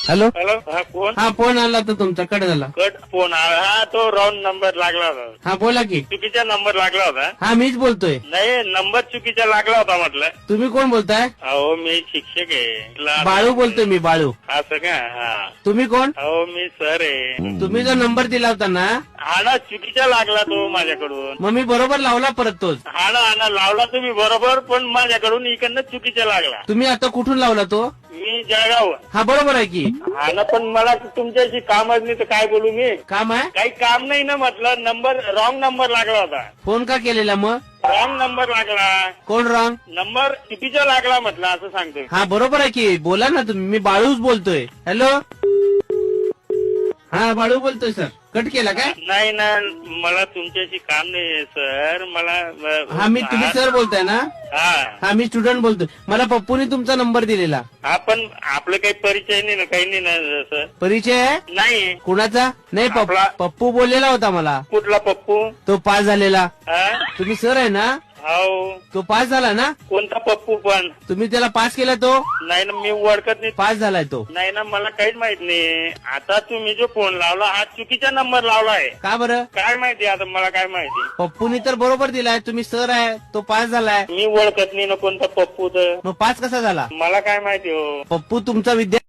Hello hello हा कोण हा फोन आला तर तुमचा कट झाला. कट फोन हा तो रॉंग नंबर लागला होता. हा बोला की. चुकीचा नंबर लागला होता. हा मीच बोलतोय. नाही नंबर चुकीचा लागला होता म्हटलं. तुम्ही कोण बोलताय? अहो मी शिक्षक आहे. बाळू बोलतोय मी बाळू. असं का हा तुम्ही कोण? अहो मी सर आहे. तुम्ही जो नंबर दिला होता ना हा ना चुकीचा लागला तो माझ्याकडून. मग मी बरोबर लावला परत तोच. हा ना लावला तुम्ही बरोबर पण माझ्याकडून इकडनं चुकीचा लागला. तुम्ही आता कुठून लावला तो? मी जळगाव. हा बरोबर आहे की. हा ना पण मला तुमच्याशी कामच नाही तर काय बोलू मी. काम आहे? काही काम नाही ना म्हटलं नंबर रॉंग नंबर लागला होता. फोन का केलेला मग? रॉंग नंबर लागला. कोण रॉंग? नंबर चुकीचा लागला म्हटलं असं सांगतोय. हा बरोबर आहे की. बोला ना तुम्ही. मी बाळूच बोलतोय. हॅलो हा बाळू बोलतोय सर. कट केला काय? नाही ना मला तुमच्याशी काम नाही सर मला. हा मी तुम्ही सर बोलताय ना? हा हा मी स्टुडंट बोलतोय. मला पप्पूने तुमचा नंबर दिलेला. हा पण आपलं काही परिचय नाही ना काही नाही ना सर. परिचय आहे? नाही. कुणाचा? नाही आपला. पप्पू बोललेला होता मला. कुठला पप्पू? तो पास झालेला. हा तुम्ही सर आहे ना? हो. तो पास झाला ना? कोणता पप्पू पण? तुम्ही त्याला पास केला तो? नाही ना मी ओळखत नाही. पास झालाय तो. नाही ना मला काहीच माहित नाही. आता तुम्ही जो फोन लावला हा चुकीचा नंबर लावला आहे. का बरं? काय माहिती आता मला काय माहिती. पप्पूनी तर बरोबर दिलाय. तुम्ही सर आहे. तो पास झालाय. मी ओळखत नाही ना कोणता पप्पू तर. मग पास कसा झाला? मला काय माहिती हो. पप्पू तुमचा विद्यार्थी